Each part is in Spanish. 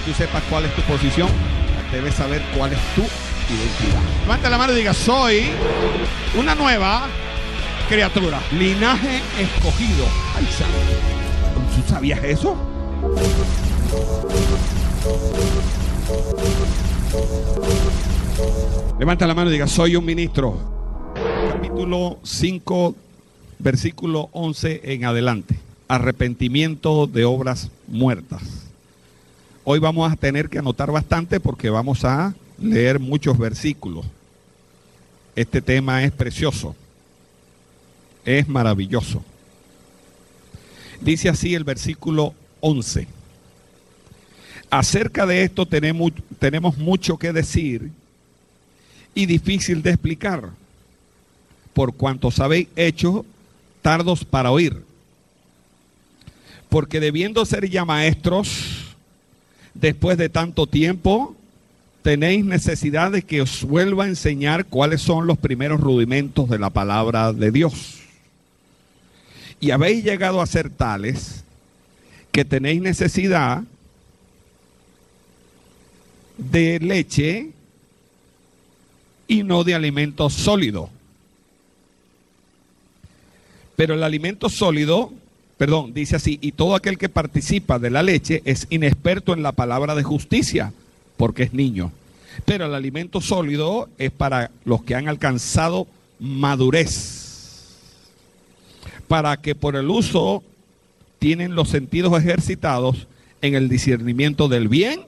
tú sepas cuál es tu posición, debes saber cuál es tu identidad. Levanta la mano y diga: soy una nueva criatura, linaje escogido. Ay, ¿tú sabías eso? Levanta la mano y diga: soy un ministro. Capítulo 5, versículo 11 en adelante. Arrepentimiento de obras muertas. Hoy vamos a tener que anotar bastante porque vamos a leer muchos versículos. Este tema es precioso. Es maravilloso. Dice así el versículo 11. Acerca de esto tenemos mucho que decir y difícil de explicar, por cuantos habéis hecho tardos para oír. Porque debiendo ser ya maestros, después de tanto tiempo, tenéis necesidad de que os vuelva a enseñar cuáles son los primeros rudimentos de la palabra de Dios. Y habéis llegado a ser tales que tenéis necesidad de leche y no de alimento sólido. Pero el alimento sólido, dice así: y todo aquel que participa de la leche es inexperto en la palabra de justicia, porque es niño. Pero el alimento sólido es para los que han alcanzado madurez, para que por el uso tienen los sentidos ejercitados en el discernimiento del bien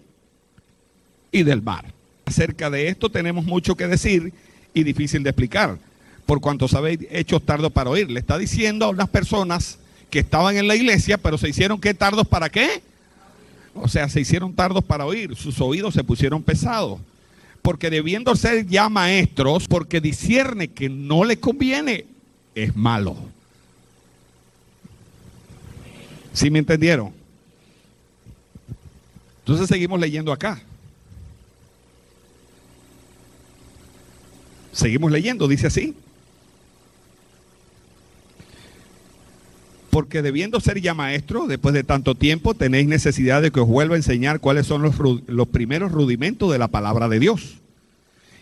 y del mal. Acerca de esto tenemos mucho que decir y difícil de explicar, por cuantos habéis hecho tardo para oír. Le está diciendo a unas personas que estaban en la iglesia, pero se hicieron ¿qué? ¿Tardos para qué? O sea, se hicieron tardos para oír, sus oídos se pusieron pesados. Porque debiendo ser ya maestros, porque discierne que no le conviene, es malo. ¿Sí me entendieron? Entonces seguimos leyendo acá. Seguimos leyendo, dice así. Porque debiendo ser ya maestros, después de tanto tiempo, tenéis necesidad de que os vuelva a enseñar cuáles son los primeros rudimentos de la palabra de Dios.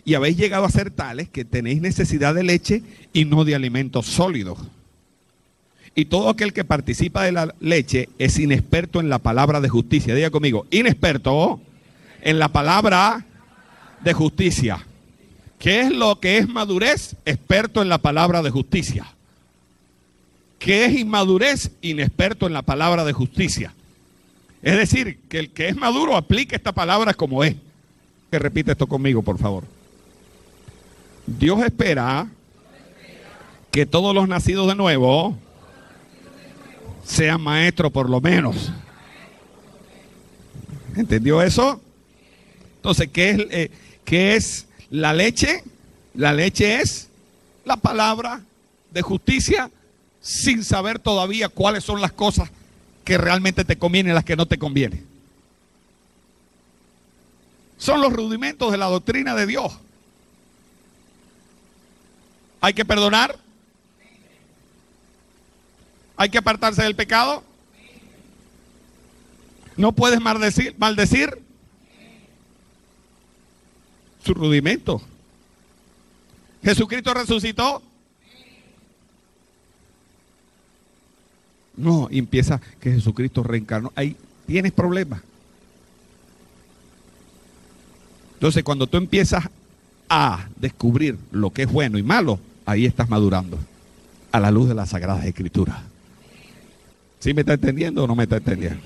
Y habéis llegado a ser tales que tenéis necesidad de leche y no de alimentos sólidos. Y todo aquel que participa de la leche es inexperto en la palabra de justicia. Diga conmigo: inexperto en la palabra de justicia. ¿Qué es lo que es madurez? Experto en la palabra de justicia. ¿Qué es inmadurez? Inexperto en la palabra de justicia. Es decir, que el que es maduro aplique esta palabra como es. Que repite esto conmigo, por favor. Dios espera que todos los nacidos de nuevo sean maestros por lo menos. ¿Entendió eso? Entonces, ¿qué es la leche? La leche es la palabra de justicia, sin saber todavía cuáles son las cosas que realmente te convienen y las que no te convienen. Son los rudimentos de la doctrina de Dios. Hay que perdonar. Hay que apartarse del pecado. No puedes maldecir. Su rudimento. Jesucristo resucitó. No, empieza que Jesucristo reencarnó. Ahí tienes problemas. Entonces, cuando tú empiezas a descubrir lo que es bueno y malo, ahí estás madurando a la luz de las Sagradas Escrituras. ¿Sí me está entendiendo o no me está entendiendo?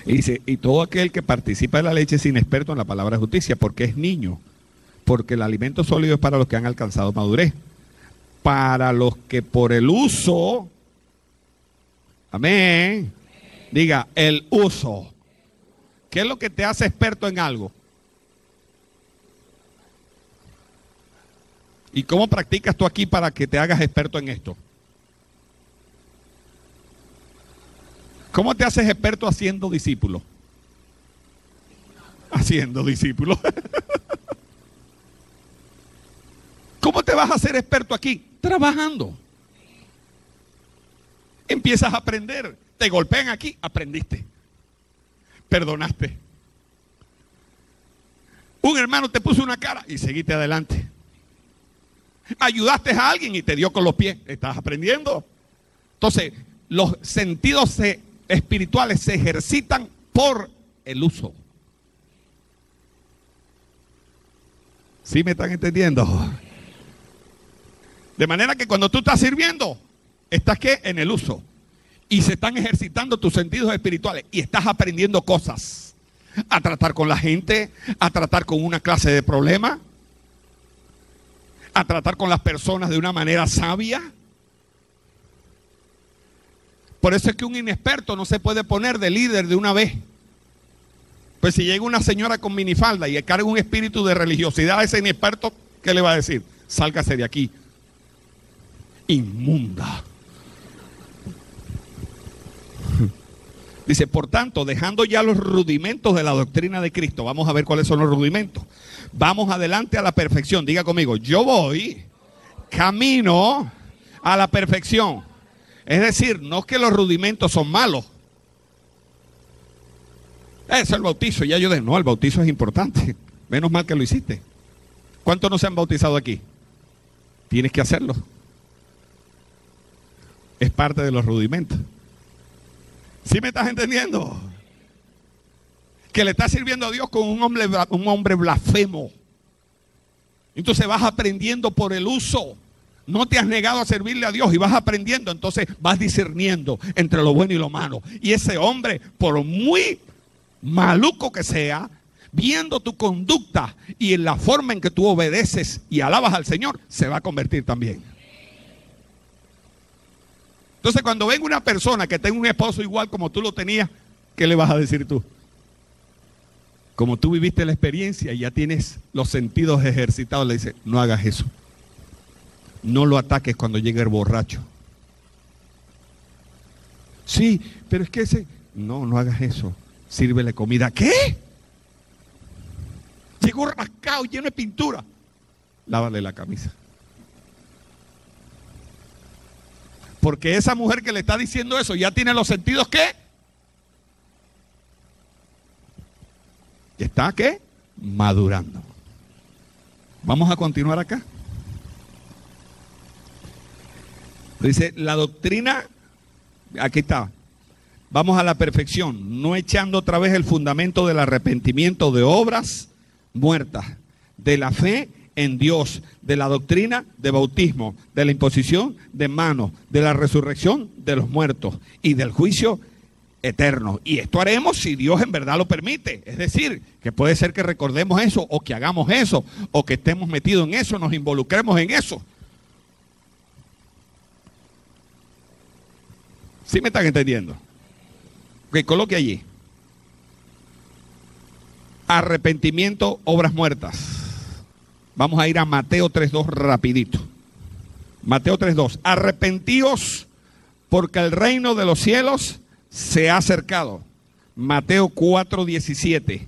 Y dice: y todo aquel que participa de la leche es inexperto en la palabra de justicia, porque es niño. Porque el alimento sólido es para los que han alcanzado madurez. Para los que por el uso... Amén. Diga, el uso. ¿Qué es lo que te hace experto en algo? ¿Y cómo practicas tú aquí para que te hagas experto en esto? ¿Cómo te haces experto haciendo discípulos? Haciendo discípulos. ¿Cómo te vas a hacer experto aquí? Trabajando. Empiezas a aprender. Te golpean aquí, aprendiste. perdonaste. Un hermano te puso una cara y seguiste adelante. Ayudaste a alguien y te dio con los pies. Estás aprendiendo. Entonces, los sentidos espirituales se ejercitan por el uso. ¿Sí me están entendiendo? De manera que cuando tú estás sirviendo, estás ¿qué? En el uso. Y se están ejercitando tus sentidos espirituales y estás aprendiendo cosas. A tratar con la gente, a tratar con una clase de problema, a tratar con las personas de una manera sabia. Por eso es que un inexperto no se puede poner de líder de una vez. Pues si llega una señora con minifalda y carga un espíritu de religiosidad a ese inexperto, ¿qué le va a decir? Sálgase de aquí. Inmunda. Dice, por tanto, dejando ya los rudimentos de la doctrina de Cristo. Vamos a ver cuáles son los rudimentos. Vamos adelante a la perfección. Diga conmigo, yo voy camino a la perfección. Es decir, no es que los rudimentos son malos. Eso es el bautizo. Ya yo dije, no, el bautizo es importante. Menos mal que lo hiciste. ¿Cuántos no se han bautizado aquí? Tienes que hacerlo. Es parte de los rudimentos. ¿Sí me estás entendiendo? Que le estás sirviendo a Dios con un hombre blasfemo. Entonces vas aprendiendo por el uso. No te has negado a servirle a Dios y vas aprendiendo. Entonces vas discerniendo entre lo bueno y lo malo. Y ese hombre, por muy maluco que sea, viendo tu conducta y en la forma en que tú obedeces y alabas al Señor, se va a convertir también. Entonces cuando venga una persona que tenga un esposo igual como tú lo tenías, ¿qué le vas a decir tú? Como tú viviste la experiencia y ya tienes los sentidos ejercitados, le dices, no hagas eso. No lo ataques cuando llegue el borracho. Sí, pero es que ese... No hagas eso. Sírvele comida. ¿Qué? Llegó rascado, lleno de pintura. Lávale la camisa. Porque esa mujer que le está diciendo eso ya tiene los sentidos ¿qué? ¿Está qué? Madurando. Vamos a continuar acá. Dice, la doctrina, aquí está. Vamos a la perfección, no echando otra vez el fundamento del arrepentimiento de obras muertas, de la fe en Dios, de la doctrina de bautismo, de la imposición de manos, de la resurrección de los muertos y del juicio eterno. Y esto haremos si Dios en verdad lo permite. Es decir, que puede ser que recordemos eso, o que hagamos eso, o que estemos metidos en eso, nos involucremos en eso. ¿Sí me están entendiendo? Ok, coloque allí. Arrepentimiento, obras muertas. Vamos a ir a Mateo 3.2 rapidito. Mateo 3.2. Arrepentíos porque el reino de los cielos se ha acercado. Mateo 4.17.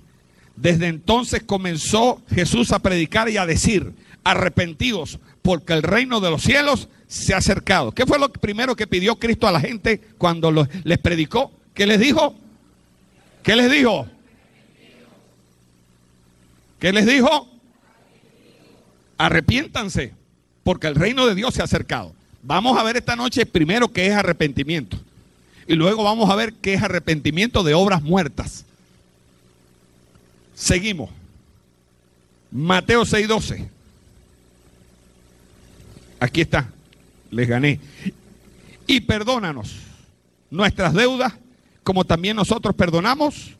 Desde entonces comenzó Jesús a predicar y a decir, arrepentíos porque el reino de los cielos se ha acercado. ¿Qué fue lo primero que pidió Cristo a la gente cuando les predicó? ¿Qué les dijo? ¿Qué les dijo? ¿Qué les dijo? Arrepiéntanse, porque el reino de Dios se ha acercado. Vamos a ver esta noche primero qué es arrepentimiento. Y luego vamos a ver qué es arrepentimiento de obras muertas. Seguimos. Mateo 6:12. Aquí está. Les gané. Y perdónanos nuestras deudas, como también nosotros perdonamos.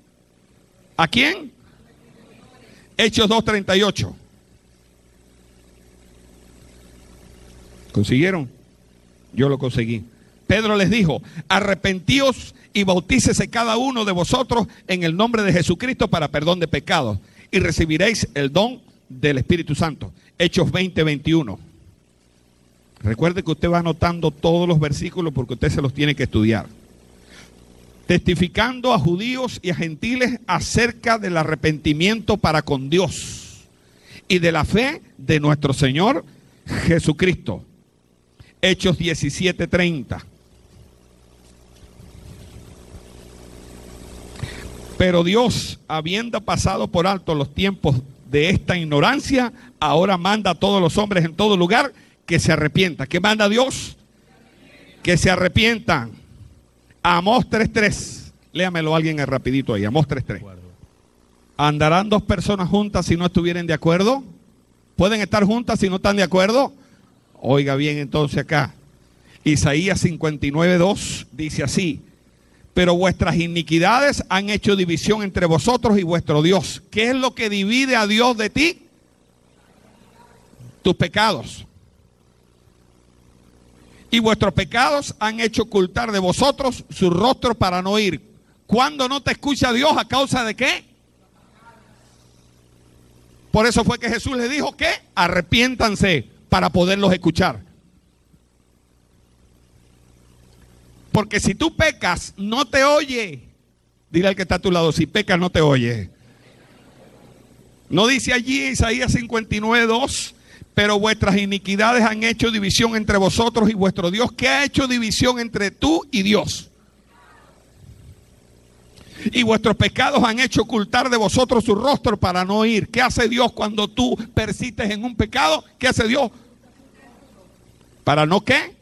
¿A quién? Hechos 2:38. ¿Consiguieron? Yo lo conseguí. Pedro les dijo, arrepentíos y bautícese cada uno de vosotros en el nombre de Jesucristo para perdón de pecados y recibiréis el don del Espíritu Santo. Hechos 20:21. Recuerde que usted va anotando todos los versículos porque usted se los tiene que estudiar. Testificando a judíos y a gentiles acerca del arrepentimiento para con Dios y de la fe de nuestro Señor Jesucristo. Hechos 17:30. Pero Dios, habiendo pasado por alto los tiempos de esta ignorancia, ahora manda a todos los hombres en todo lugar que se arrepientan. ¿Qué manda Dios? Que se arrepientan. Amós 3:3. Léamelo alguien rapidito ahí. Amós 3:3. ¿Andarán dos personas juntas si no estuvieren de acuerdo? ¿Pueden estar juntas si no están de acuerdo? Oiga bien entonces acá. Isaías 59:2 dice así: pero vuestras iniquidades han hecho división entre vosotros y vuestro Dios. ¿Qué es lo que divide a Dios de ti? Tus pecados. Y vuestros pecados han hecho ocultar de vosotros su rostro para no oír. ¿Cuándo no te escucha Dios? ¿A causa de qué? Por eso fue que Jesús le dijo que arrepiéntanse para poderlos escuchar. Porque si tú pecas, no te oye. Dile al que está a tu lado, si pecas, no te oye. ¿No dice allí Isaías 59:2? Pero vuestras iniquidades han hecho división entre vosotros y vuestro Dios. ¿Qué ha hecho división entre tú y Dios? Y vuestros pecados han hecho ocultar de vosotros su rostro para no oír. ¿Qué hace Dios cuando tú persistes en un pecado? ¿Qué hace Dios? ¿Para no qué?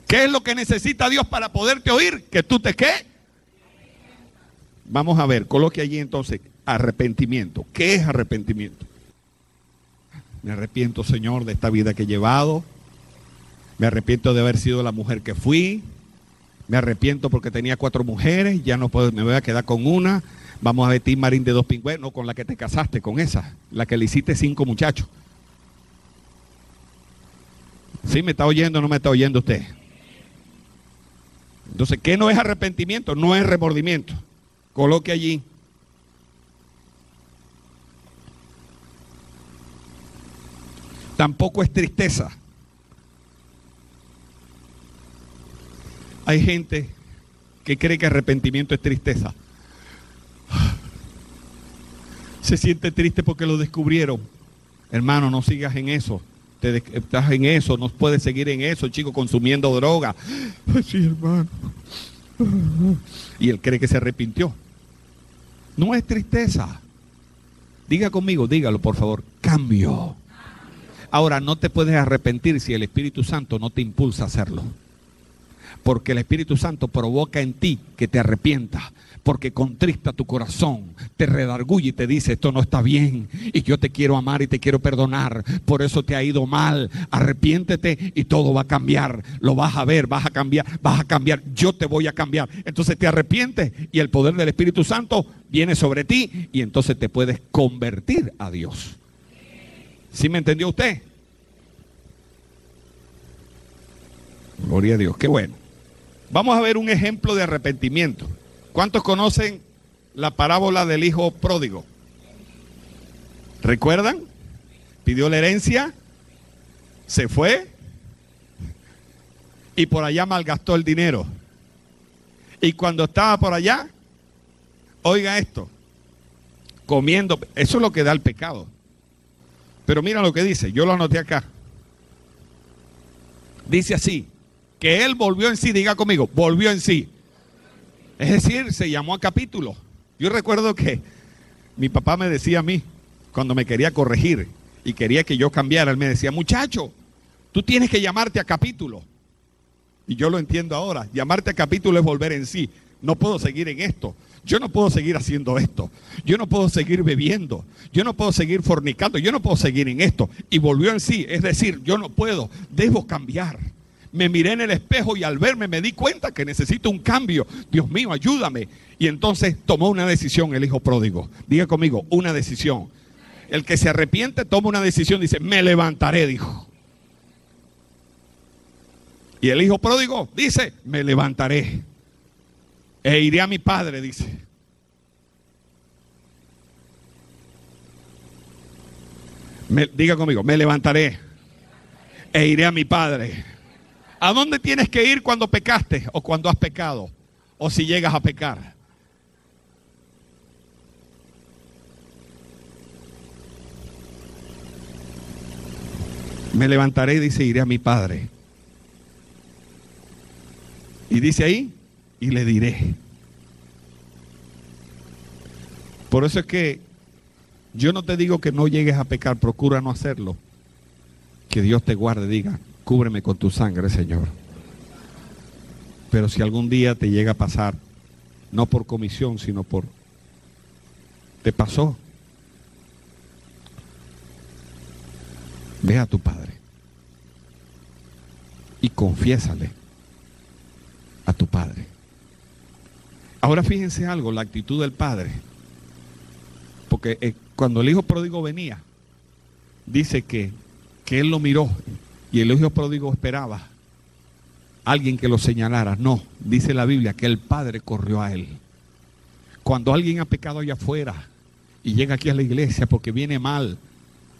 ¿Qué es lo que necesita Dios para poderte oír? ¿Que tú te qué? Vamos a ver, coloque allí entonces arrepentimiento. ¿Qué es arrepentimiento? Me arrepiento, Señor, de esta vida que he llevado. Me arrepiento de haber sido la mujer que fui. Me arrepiento porque tenía 4 mujeres. Ya no puedo, me voy a quedar con una. Vamos a ver Tim Marín de 2 pingües. No, con la que te casaste, con esa. La que le hiciste 5 muchachos. ¿Sí me está oyendo o no me está oyendo usted? Entonces, ¿qué no es arrepentimiento? No es remordimiento. Coloque allí. Tampoco es tristeza. Hay gente que cree que arrepentimiento es tristeza. Se siente triste porque lo descubrieron. Hermano, no sigas en eso. Estás en eso, no puedes seguir en eso, chico, consumiendo droga. Ay, sí, hermano. Y él cree que se arrepintió. No es tristeza. Diga conmigo, dígalo por favor. Cambio. Ahora, no te puedes arrepentir si el Espíritu Santo no te impulsa a hacerlo. Porque el Espíritu Santo provoca en ti que te arrepientas. Porque contrista tu corazón, te redarguye y te dice: esto no está bien y yo te quiero amar y te quiero perdonar. Por eso te ha ido mal. Arrepiéntete y todo va a cambiar. Lo vas a ver, vas a cambiar. Yo te voy a cambiar. Entonces te arrepientes y el poder del Espíritu Santo viene sobre ti y entonces te puedes convertir a Dios. ¿Sí me entendió usted? Gloria a Dios, qué bueno. Vamos a ver un ejemplo de arrepentimiento. ¿Cuántos conocen la parábola del hijo pródigo? ¿Recuerdan? Pidió la herencia, se fue y por allá malgastó el dinero. Y cuando estaba por allá, oiga esto, comiendo, eso es lo que da el pecado. Pero mira lo que dice, yo lo anoté acá. Dice así, que él volvió en sí, diga conmigo, volvió en sí. Es decir, se llamó a capítulo. Yo recuerdo que mi papá me decía a mí, cuando me quería corregir y quería que yo cambiara, él me decía: muchacho, tú tienes que llamarte a capítulo. Y yo lo entiendo ahora, llamarte a capítulo es volver en sí. No puedo seguir en esto. Yo no puedo seguir haciendo esto. Yo no puedo seguir bebiendo. Yo no puedo seguir fornicando. Yo no puedo seguir en esto. Y volvió en sí, es decir, yo no puedo, debo cambiar. Me miré en el espejo y al verme me di cuenta que necesito un cambio. Dios mío, ayúdame. Y entonces tomó una decisión el hijo pródigo. Diga conmigo, una decisión. El que se arrepiente toma una decisión, dice: me levantaré, dijo. Y el hijo pródigo dice: me levantaré e iré a mi padre, dice. Diga conmigo, me levantaré e iré a mi padre. ¿A dónde tienes que ir cuando pecaste o cuando has pecado? O si llegas a pecar. Me levantaré, dice, iré a mi padre. Y dice ahí, y le diré. Por eso es que yo no te digo que no llegues a pecar, procura no hacerlo. Que Dios te guarde, diga, cúbreme con tu sangre, Señor. Pero si algún día te llega a pasar, no por comisión, sino por... te pasó. Ve a tu Padre y confiésale a tu Padre. Ahora fíjense algo, la actitud del Padre. Porque cuando el hijo pródigo venía, dice que él lo miró y el hijo pródigo esperaba alguien que lo señalara. No, dice la Biblia que el Padre corrió a él. Cuando alguien ha pecado allá afuera y llega aquí a la iglesia porque viene mal,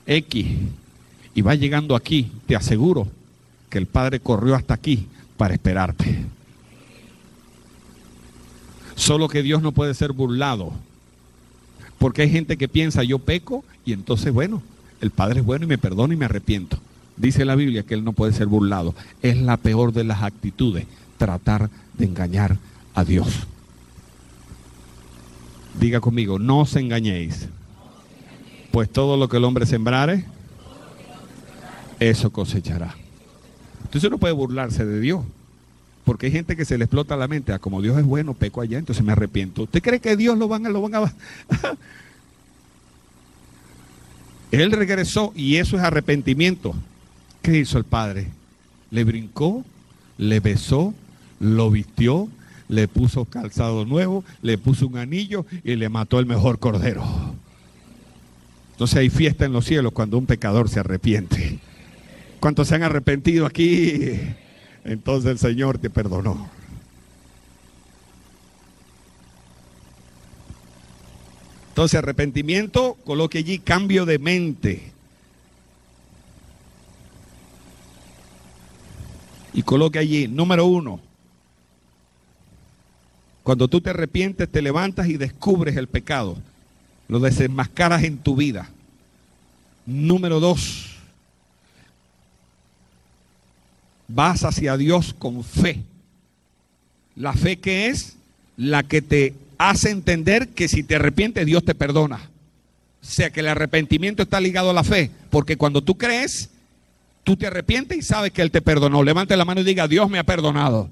X, y va llegando aquí, te aseguro que el Padre corrió hasta aquí para esperarte. Solo que Dios no puede ser burlado. Porque hay gente que piensa, yo peco, y entonces, bueno, el Padre es bueno y me perdona y me arrepiento. Dice la Biblia que Él no puede ser burlado. Es la peor de las actitudes, tratar de engañar a Dios. Diga conmigo, no os engañéis. Pues todo lo que el hombre sembrare, eso cosechará. Entonces uno puede burlarse de Dios. Porque hay gente que se le explota la mente, como Dios es bueno, peco allá, entonces me arrepiento. ¿Usted cree que Dios lo van a... Él regresó y eso es arrepentimiento. ¿Qué hizo el Padre? Le brincó, le besó, lo vistió, le puso calzado nuevo, le puso un anillo y le mató el mejor cordero. Entonces hay fiesta en los cielos cuando un pecador se arrepiente. ¿Cuántos se han arrepentido aquí? Entonces el Señor te perdonó. Entonces arrepentimiento, coloque allí cambio de mente. Y coloque allí, número 1. Cuando tú te arrepientes, te levantas y descubres el pecado. Lo desenmascaras en tu vida. Número 2. Vas hacia Dios con fe. La fe que es la que te hace entender que si te arrepientes, Dios te perdona. O sea que el arrepentimiento está ligado a la fe. Porque cuando tú crees, tú te arrepientes y sabes que Él te perdonó. Levante la mano y diga, Dios me ha perdonado.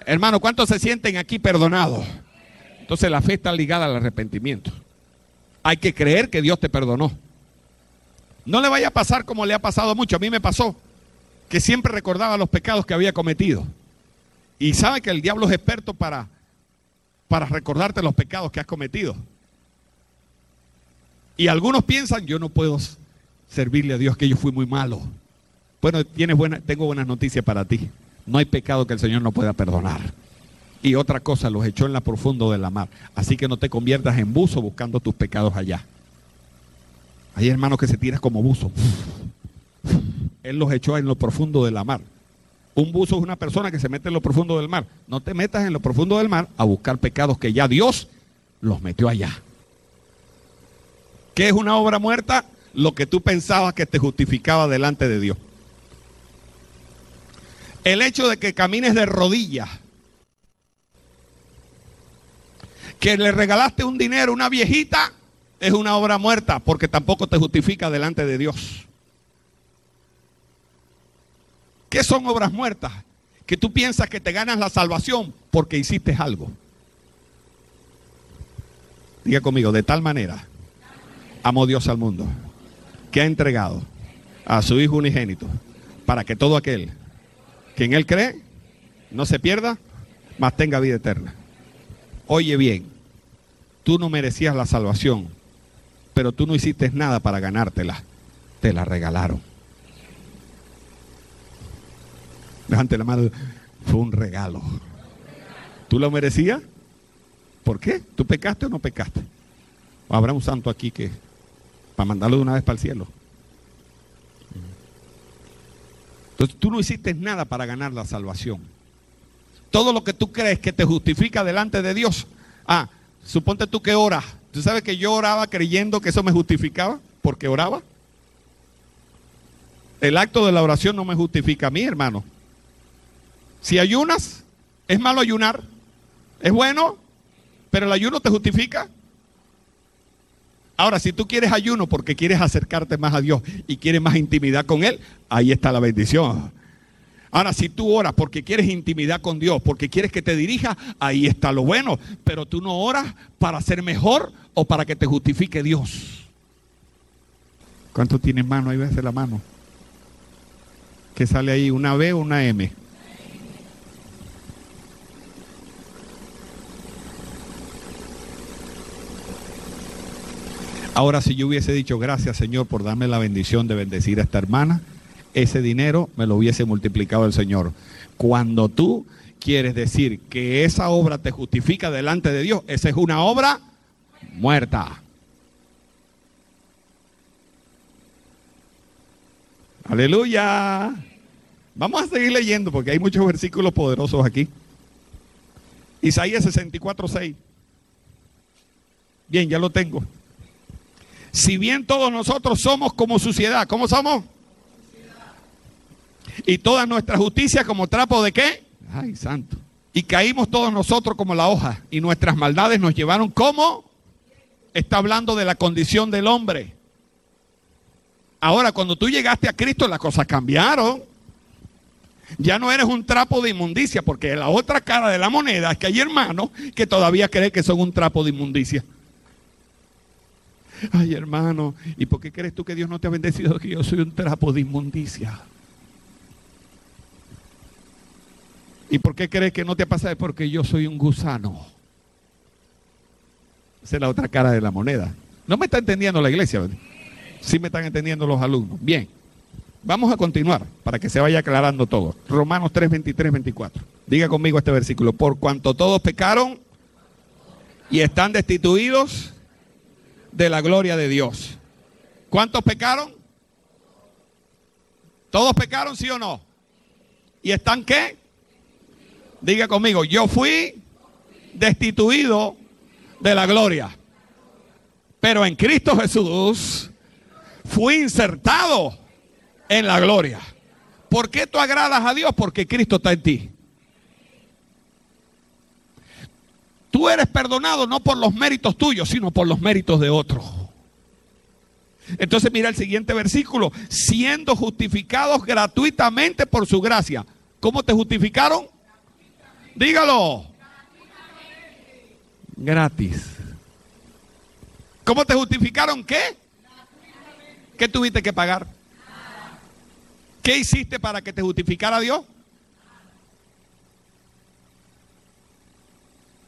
Hermano, ¿cuántos se sienten aquí perdonados? Entonces la fe está ligada al arrepentimiento. Hay que creer que Dios te perdonó. No le vaya a pasar como le ha pasado mucho. A mí me pasó que siempre recordaba los pecados que había cometido. Y sabe que el diablo es experto para recordarte los pecados que has cometido. Y algunos piensan, yo no puedo servirle a Dios, que yo fui muy malo. Bueno, tengo buenas noticias para ti. No hay pecado que el Señor no pueda perdonar. Y otra cosa, los echó en la profundo de la mar. Así que no te conviertas en buzo buscando tus pecados allá. Hay hermanos que se tiran como buzo. Él los echó en lo profundo de la mar. Un buzo es una persona que se mete en lo profundo del mar. No te metas en lo profundo del mar a buscar pecados que ya Dios los metió allá. ¿Qué es una obra muerta? Lo que tú pensabas que te justificaba delante de Dios. El hecho de que camines de rodillas, que le regalaste un dinero a una viejita, es una obra muerta porque tampoco te justifica delante de Dios. ¿Qué son obras muertas? Que tú piensas que te ganas la salvación porque hiciste algo. Diga conmigo, de tal manera amó Dios al mundo, que ha entregado a su Hijo unigénito, para que todo aquel que en Él cree no se pierda, mas tenga vida eterna. Oye bien, tú no merecías la salvación, pero tú no hiciste nada para ganártela, te la regalaron. Levante la mano, fue un regalo. ¿Tú lo merecías? ¿Por qué? ¿Tú pecaste o no pecaste? ¿O habrá un santo aquí que para mandarlo de una vez para el cielo? Entonces tú no hiciste nada para ganar la salvación. Todo lo que tú crees que te justifica delante de Dios. Suponte tú que oras. ¿Tú sabes que yo oraba creyendo que eso me justificaba? Porque oraba. El acto de la oración no me justifica a mí, hermano. Si ayunas, ¿es malo ayunar? ¿Es bueno? ¿Pero el ayuno te justifica? Ahora, si tú quieres ayuno porque quieres acercarte más a Dios y quieres más intimidad con Él, ahí está la bendición. Ahora, si tú oras porque quieres intimidad con Dios, porque quieres que te dirija, ahí está lo bueno. Pero tú no oras para ser mejor o para que te justifique Dios. ¿Cuánto tienes mano? Ahí ves la mano. ¿Qué sale ahí? ¿Una B o una M? Ahora, si yo hubiese dicho gracias, Señor, por darme la bendición de bendecir a esta hermana, ese dinero me lo hubiese multiplicado el Señor. Cuando tú quieres decir que esa obra te justifica delante de Dios, esa es una obra muerta. Aleluya. Vamos a seguir leyendo porque hay muchos versículos poderosos aquí. Isaías 64:6. Bien, ya lo tengo. Si bien todos nosotros somos como suciedad, ¿cómo somos? Y toda nuestra justicia como trapo de ¿qué? Ay, santo. Y caímos todos nosotros como la hoja, y nuestras maldades nos llevaron como. Está hablando de la condición del hombre. Ahora, cuando tú llegaste a Cristo, las cosas cambiaron. Ya no eres un trapo de inmundicia, porque la otra cara de la moneda es que hay hermanos que todavía creen que son un trapo de inmundicia. Ay, hermano, ¿y por qué crees tú que Dios no te ha bendecido? Que yo soy un trapo de inmundicia. ¿Y por qué crees que no te pasa? Porque yo soy un gusano. Esa es la otra cara de la moneda. No me está entendiendo la iglesia, ¿verdad? Sí me están entendiendo los alumnos. Bien, vamos a continuar para que se vaya aclarando todo. Romanos 3, 23, 24. Diga conmigo este versículo. Por cuanto todos pecaron y están destituidos de la gloria de Dios. ¿Cuántos pecaron? ¿Todos pecaron, sí o no? ¿Y están qué? Diga conmigo, yo fui destituido de la gloria. Pero en Cristo Jesús fui insertado en la gloria. ¿Por qué tú agradas a Dios? Porque Cristo está en ti. Tú eres perdonado no por los méritos tuyos, sino por los méritos de otros. Entonces mira el siguiente versículo. Siendo justificados gratuitamente por su gracia. ¿Cómo te justificaron? Dígalo. Gratis. ¿Cómo te justificaron? ¿Qué? ¿Qué tuviste que pagar? ¿Qué hiciste para que te justificara Dios?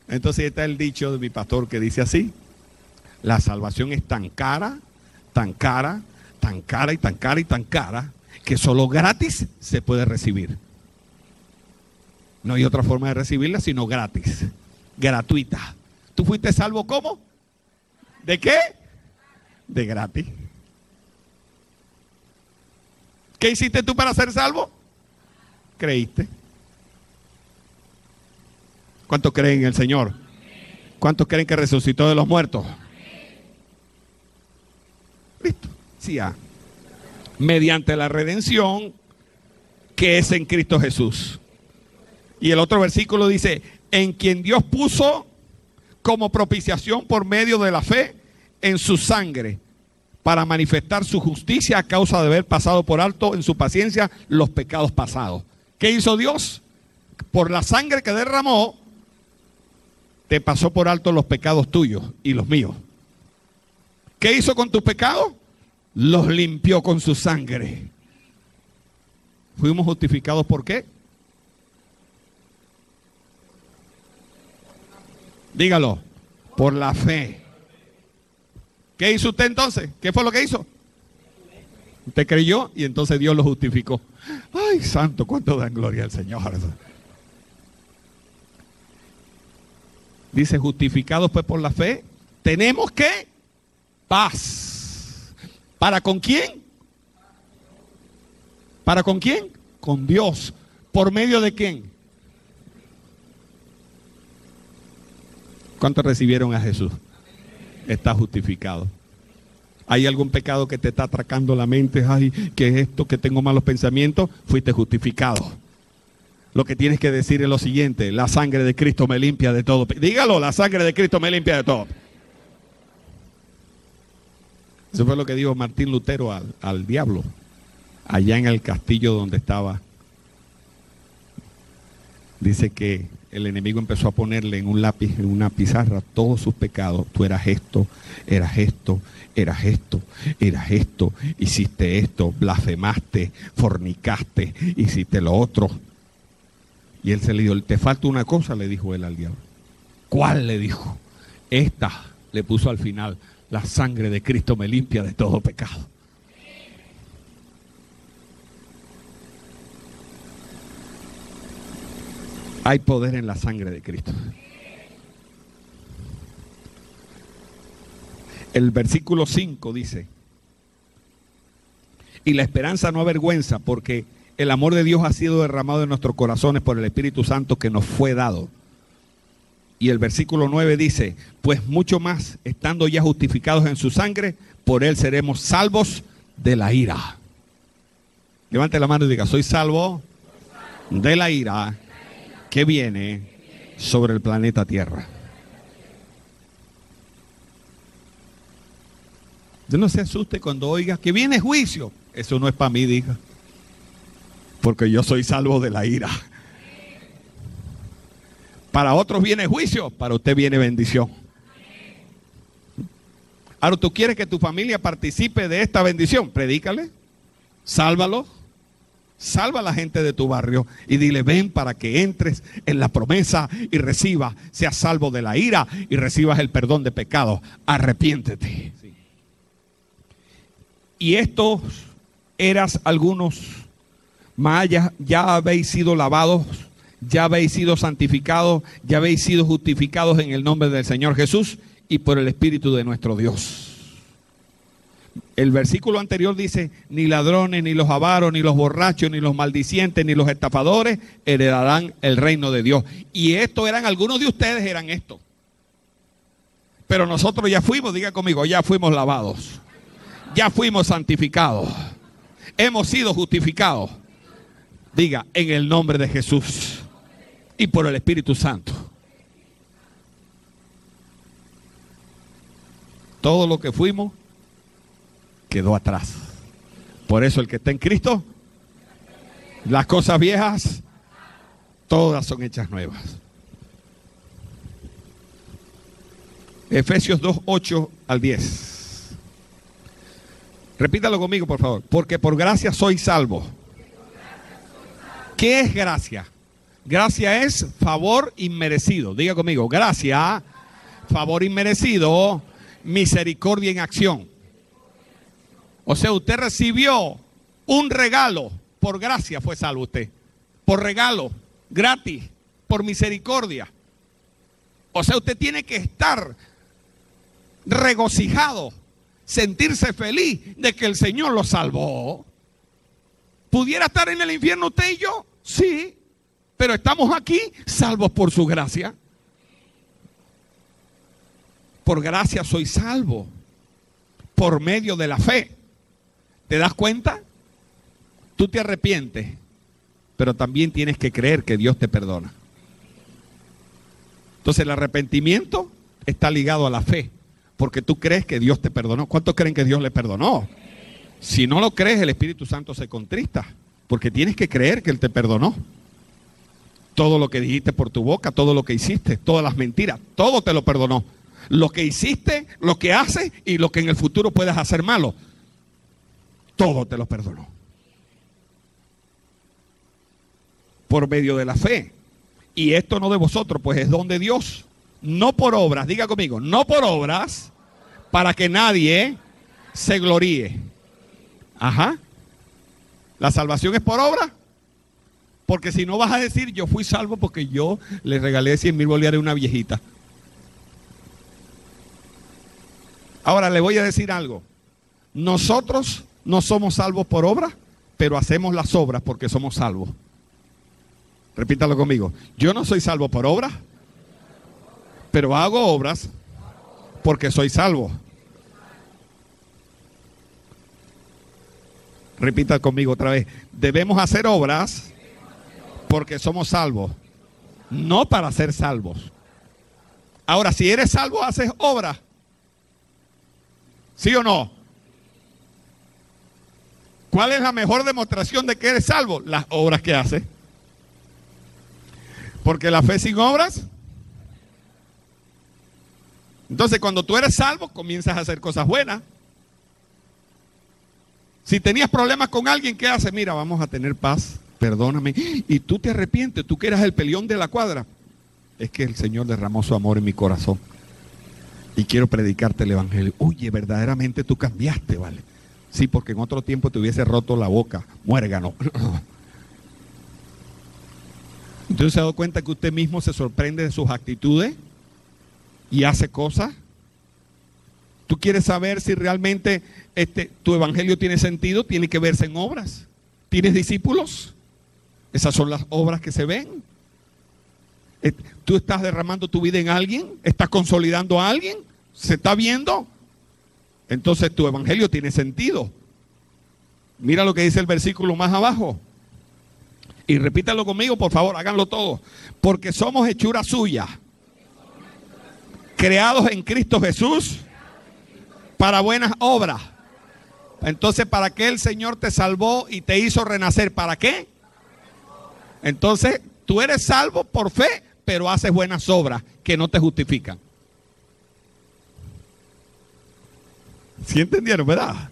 Entonces está el dicho de mi pastor que dice así: la salvación es tan cara, tan cara, tan cara y tan cara y tan cara, que solo gratis se puede recibir. No hay otra forma de recibirla sino gratis, gratuita. ¿Tú fuiste salvo cómo? ¿De qué? De gratis. ¿Qué hiciste tú para ser salvo? Creíste. ¿Cuántos creen en el Señor? ¿Cuántos creen que resucitó de los muertos? Listo. Sí, mediante la redención que es en Cristo Jesús. Y el otro versículo dice, en quien Dios puso como propiciación por medio de la fe en su sangre, para manifestar su justicia a causa de haber pasado por alto en su paciencia los pecados pasados. ¿Qué hizo Dios? Por la sangre que derramó, te pasó por alto los pecados tuyos y los míos. ¿Qué hizo con tus pecados? Los limpió con su sangre. ¿Fuimos justificados por qué? Dígalo. Por la fe. ¿Qué hizo usted entonces? ¿Qué fue lo que hizo? Usted creyó y entonces Dios lo justificó. Ay, santo, cuánto dan gloria al Señor. Dice, justificados pues por la fe, tenemos que paz. ¿Para con quién? ¿Para con quién? Con Dios. ¿Por medio de quién? ¿Cuántos recibieron a Jesús? Está justificado. ¿Hay algún pecado que te está atracando la mente? Ay, ¿qué es esto? ¿Que tengo malos pensamientos? Fuiste justificado. Lo que tienes que decir es lo siguiente: la sangre de Cristo me limpia de todo. Dígalo, la sangre de Cristo me limpia de todo. Eso fue lo que dijo Martín Lutero al diablo, allá en el castillo donde estaba. Dice que el enemigo empezó a ponerle en un lápiz, en una pizarra, todos sus pecados. Tú eras esto, eras esto, eras esto, eras esto, hiciste esto, blasfemaste, fornicaste, hiciste lo otro. Y él se le dijo, te falta una cosa, le dijo él al diablo. ¿Cuál? Le dijo. Esta, le puso al final, la sangre de Cristo me limpia de todo pecado. Hay poder en la sangre de Cristo. El versículo 5 dice, y la esperanza no avergüenza, porque el amor de Dios ha sido derramado en nuestros corazones por el Espíritu Santo que nos fue dado. Y el versículo 9 dice, pues mucho más, estando ya justificados en su sangre, por él seremos salvos de la ira. Levante la mano y diga, soy salvo de la ira que viene sobre el planeta Tierra. Usted no se asuste cuando oiga que viene juicio. Eso no es para mí, diga. Porque yo soy salvo de la ira. Para otros viene juicio, para usted viene bendición. Ahora, ¿tú quieres que tu familia participe de esta bendición? Predícale, sálvalo. Salva a la gente de tu barrio y dile, ven para que entres en la promesa y recibas, seas salvo de la ira y recibas el perdón de pecados. Arrepiéntete. Sí. Y estos eras algunos, mayas, ya habéis sido lavados, ya habéis sido santificados, ya habéis sido justificados en el nombre del Señor Jesús y por el Espíritu de nuestro Dios. El versículo anterior dice, ni ladrones, ni los avaros, ni los borrachos, ni los maldicientes, ni los estafadores heredarán el reino de Dios. Y estos eran, algunos de ustedes eran esto. Pero nosotros ya fuimos, diga conmigo, ya fuimos lavados. Ya fuimos santificados. Hemos sido justificados. Diga, en el nombre de Jesús y por el Espíritu Santo. Todo lo que fuimos quedó atrás. Por eso el que está en Cristo, las cosas viejas, todas son hechas nuevas. Efesios 2, 8 al 10. Repítalo conmigo, por favor. Porque por gracia soy salvo. ¿Qué es gracia? Gracia es favor inmerecido. Diga conmigo, gracia, favor inmerecido, misericordia en acción. O sea, usted recibió un regalo, por gracia fue salvo usted. Por regalo, gratis, por misericordia. O sea, usted tiene que estar regocijado, sentirse feliz de que el Señor lo salvó. ¿Pudiera estar en el infierno usted y yo? Sí, pero estamos aquí salvos por su gracia. Por gracia soy salvo, por medio de la fe. ¿Te das cuenta? Tú te arrepientes, pero también tienes que creer que Dios te perdona. Entonces el arrepentimiento está ligado a la fe, porque tú crees que Dios te perdonó. ¿Cuántos creen que Dios le perdonó? Si no lo crees, el Espíritu Santo se contrista, porque tienes que creer que Él te perdonó. Todo lo que dijiste por tu boca, todo lo que hiciste, todas las mentiras, todo te lo perdonó. Lo que hiciste, lo que haces y lo que en el futuro puedas hacer malo, todo te lo perdonó. Por medio de la fe. Y esto no de vosotros, pues es don de Dios. No por obras, diga conmigo, no por obras, para que nadie se gloríe. Ajá. ¿La salvación es por obra? Porque si no vas a decir, yo fui salvo porque yo le regalé 100,000 bolívares a una viejita. Ahora le voy a decir algo. Nosotros no somos salvos por obra, pero hacemos las obras porque somos salvos. Repítalo conmigo. Yo no soy salvo por obra, pero hago obras porque soy salvo. Repita conmigo otra vez. Debemos hacer obras porque somos salvos, no para ser salvos. Ahora, si eres salvo, haces obras. ¿Sí o no? ¿Cuál es la mejor demostración de que eres salvo? Las obras que haces. Porque la fe sin obras. Entonces, cuando tú eres salvo, comienzas a hacer cosas buenas. Si tenías problemas con alguien, ¿qué haces? Mira, vamos a tener paz, perdóname. Y tú te arrepientes, tú que eras el peleón de la cuadra. Es que el Señor derramó su amor en mi corazón. Y quiero predicarte el evangelio. Oye, verdaderamente tú cambiaste, ¿vale? Sí, porque en otro tiempo te hubiese roto la boca, muérgano. Entonces se ha dado cuenta que usted mismo se sorprende de sus actitudes y hace cosas. Tú quieres saber si realmente tu evangelio tiene sentido, tiene que verse en obras. ¿Tienes discípulos? Esas son las obras que se ven. ¿Tú estás derramando tu vida en alguien? ¿Estás consolidando a alguien? ¿Se está viendo? Entonces tu evangelio tiene sentido. Mira lo que dice el versículo más abajo. Y repítalo conmigo, por favor, háganlo todos. Porque somos hechura suya, creados en Cristo Jesús para buenas obras. Entonces, ¿para qué el Señor te salvó y te hizo renacer? ¿Para qué? Entonces, tú eres salvo por fe, pero haces buenas obras que no te justifican. ¿Sí entendieron, verdad?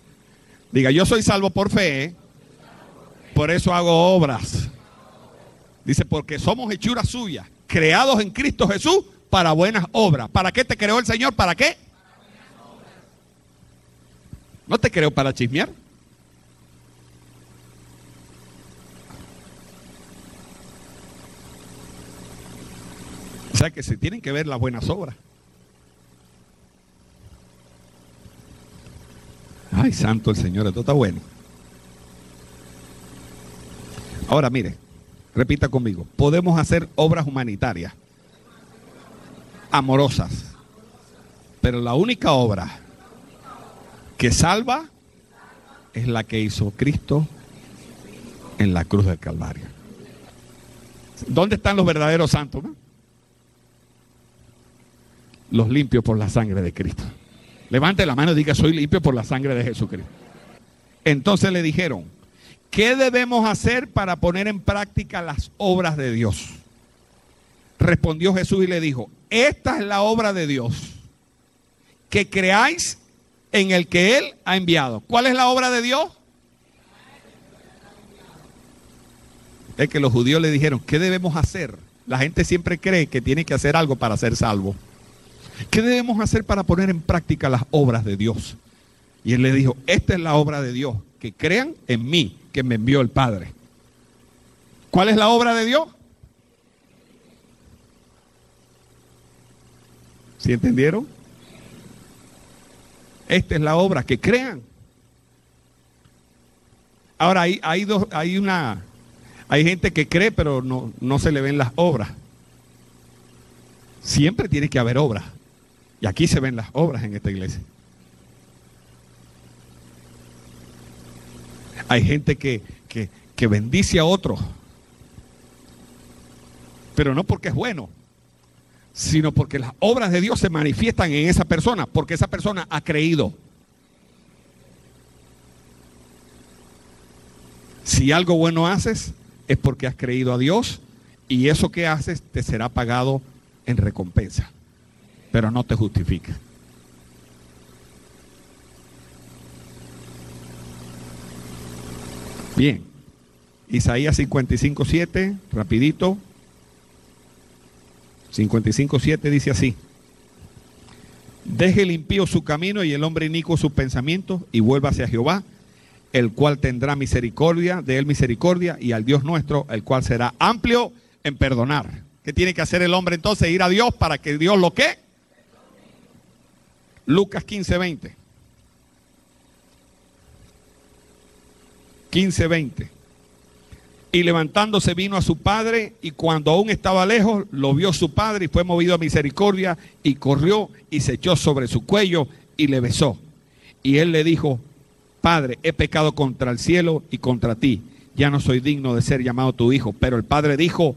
Diga, yo soy salvo por fe, por eso hago obras. Dice, porque somos hechura suya, creados en Cristo Jesús para buenas obras. ¿Para qué te creó el Señor? ¿Para qué? No te creó para chismear. O sea que se tienen que ver las buenas obras. Ay, santo el Señor, esto está bueno. Ahora mire, repita conmigo. Podemos hacer obras humanitarias, amorosas, pero la única obra que salva es la que hizo Cristo en la cruz del Calvario. ¿Dónde están los verdaderos santos, no? Los limpios por la sangre de Cristo. Levante la mano y diga, soy limpio por la sangre de Jesucristo. Entonces le dijeron, ¿qué debemos hacer para poner en práctica las obras de Dios? Respondió Jesús y le dijo, esta es la obra de Dios, que creáis en el que Él ha enviado. ¿Cuál es la obra de Dios? Es que los judíos le dijeron, ¿qué debemos hacer? La gente siempre cree que tiene que hacer algo para ser salvo. ¿Qué debemos hacer para poner en práctica las obras de Dios? Y él le dijo, esta es la obra de Dios, que crean en mí, que me envió el Padre. ¿Cuál es la obra de Dios? ¿Sí entendieron? Esta es la obra, que crean. Ahora hay gente que cree, pero no se le ven las obras. Siempre tiene que haber obras. Y aquí se ven las obras en esta iglesia. Hay gente que bendice a otros, pero no porque es bueno, sino porque las obras de Dios se manifiestan en esa persona, porque esa persona ha creído. Si algo bueno haces, es porque has creído a Dios, y eso que haces te será pagado en recompensa, pero no te justifica. Bien, Isaías 55:7, rapidito. 55:7 dice así: deje el impío su camino y el hombre inicuo sus pensamientos, y vuélvase a Jehová, el cual tendrá misericordia, de él misericordia, y al Dios nuestro, el cual será amplio en perdonar. ¿Qué tiene que hacer el hombre entonces? Ir a Dios para que Dios lo ¿qué? Lucas 15:20. 15:20. Y levantándose vino a su padre, y cuando aún estaba lejos, lo vio su padre y fue movido a misericordia, y corrió y se echó sobre su cuello y le besó. Y él le dijo: Padre, he pecado contra el cielo y contra ti, ya no soy digno de ser llamado tu hijo. Pero el padre dijo: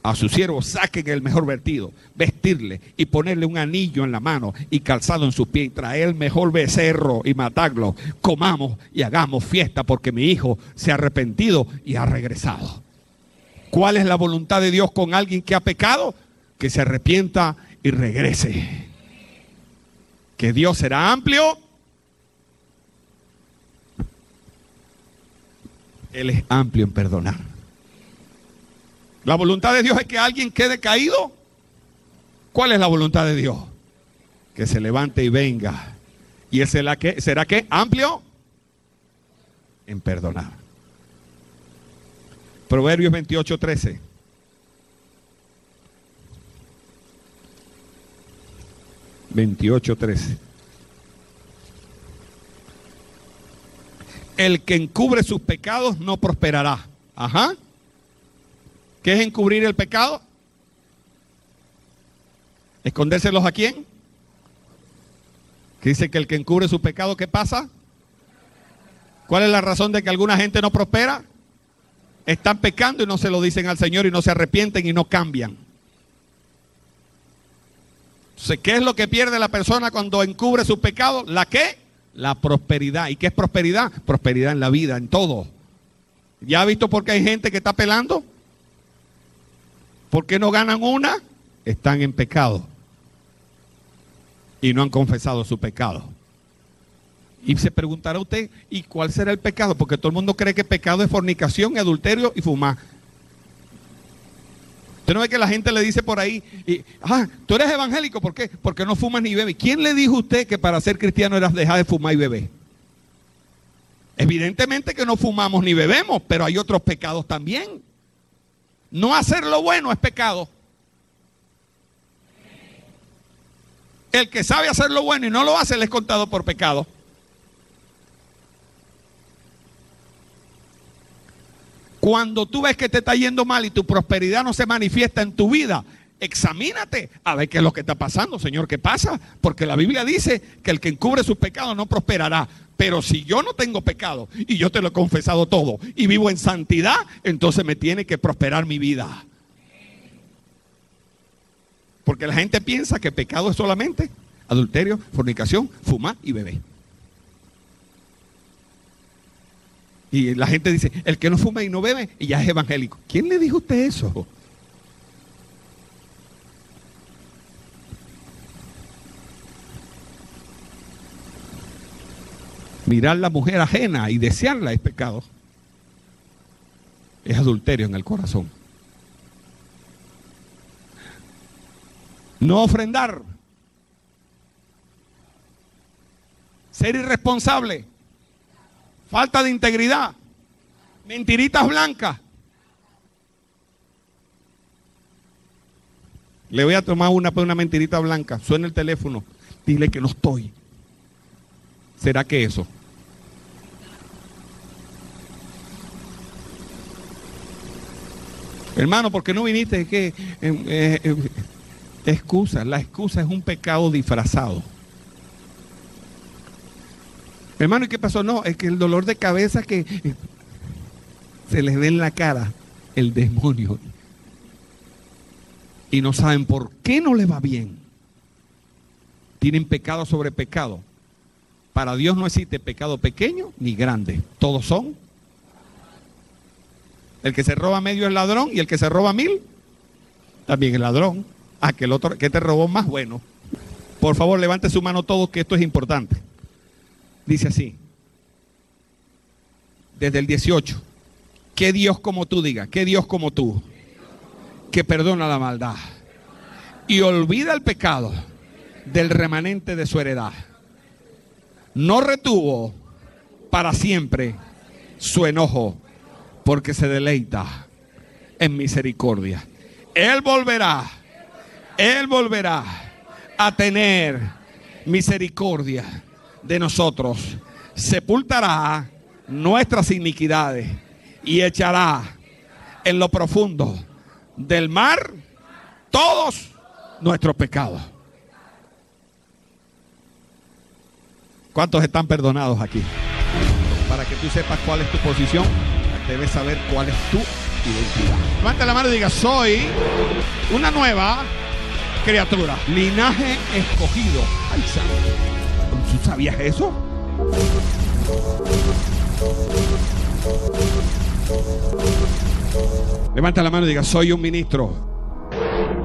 a su siervo, saquen el mejor vestido, vestirle y ponerle un anillo en la mano y calzado en su pie, y traer el mejor becerro y matarlo. Comamos y hagamos fiesta, porque mi hijo se ha arrepentido y ha regresado. ¿Cuál es la voluntad de Dios con alguien que ha pecado? Que se arrepienta y regrese. Que Dios será amplio. Él es amplio en perdonar. La voluntad de Dios es que alguien quede caído. ¿Cuál es la voluntad de Dios? Que se levante y venga. ¿Y él será qué? Amplio en perdonar. Proverbios 28:13. El que encubre sus pecados no prosperará. Ajá. ¿Qué es encubrir el pecado? ¿Escondérselos a quién? Que dice que el que encubre su pecado, ¿qué pasa? ¿Cuál es la razón de que alguna gente no prospera? Están pecando y no se lo dicen al Señor y no se arrepienten y no cambian. Entonces, ¿qué es lo que pierde la persona cuando encubre su pecado? ¿La qué? La prosperidad. ¿Y qué es prosperidad? Prosperidad en la vida, en todo. ¿Ya ha visto por qué hay gente que está pelando? ¿Por qué no ganan una? Están en pecado y no han confesado su pecado. Y se preguntará usted, ¿y cuál será el pecado? Porque todo el mundo cree que pecado es fornicación, adulterio y fumar. Usted no ve que la gente le dice por ahí, tú eres evangélico, ¿por qué? Porque no fumas ni bebes. ¿Quién le dijo a usted que para ser cristiano era dejar de fumar y beber? Evidentemente que no fumamos ni bebemos, pero hay otros pecados también. No hacer lo bueno es pecado. El que sabe hacer lo bueno y no lo hace, le es contado por pecado. Cuando tú ves que te está yendo mal y tu prosperidad no se manifiesta en tu vida, examínate a ver qué es lo que está pasando, Señor, ¿qué pasa? Porque la Biblia dice que el que encubre sus pecados no prosperará. Pero si yo no tengo pecado y yo te lo he confesado todo y vivo en santidad, entonces me tiene que prosperar mi vida. Porque la gente piensa que pecado es solamente adulterio, fornicación, fumar y beber. Y la gente dice, el que no fuma y no bebe y ya es evangélico. ¿Quién le dijo a usted eso? Mirar la mujer ajena y desearla es pecado. Es adulterio en el corazón. No ofrendar. Ser irresponsable. Falta de integridad. Mentiritas blancas. Le voy a tomar una mentirita blanca. Suena el teléfono. Dile que no estoy. ¿Será que eso? Hermano, ¿por qué no viniste? Es que excusa. La excusa es un pecado disfrazado. Hermano, ¿y qué pasó? No, es que el dolor de cabeza que se les ve en la cara, el demonio. Y no saben por qué no les va bien. Tienen pecado sobre pecado. Para Dios no existe pecado pequeño ni grande. Todos son. El que se roba medio es ladrón y el que se roba 1000 también es ladrón. Que el otro que te robó más, bueno. Por favor, levante su mano todos, que esto es importante. Dice así, desde el 18, ¿qué Dios como tú? Diga, ¿qué Dios como tú? Que perdona la maldad y olvida el pecado del remanente de su heredad. No retuvo para siempre su enojo, porque se deleita en misericordia. Él volverá a tener misericordia de nosotros, sepultará nuestras iniquidades y echará en lo profundo del mar todos nuestros pecados. ¿Cuántos están perdonados aquí? Para que tú sepas cuál es tu posición, debes saber cuál es tu identidad. Levanta la mano y diga, soy una nueva criatura. Linaje escogido. Ay, santo. ¿Tú sabías eso? Levanta la mano y diga, soy un ministro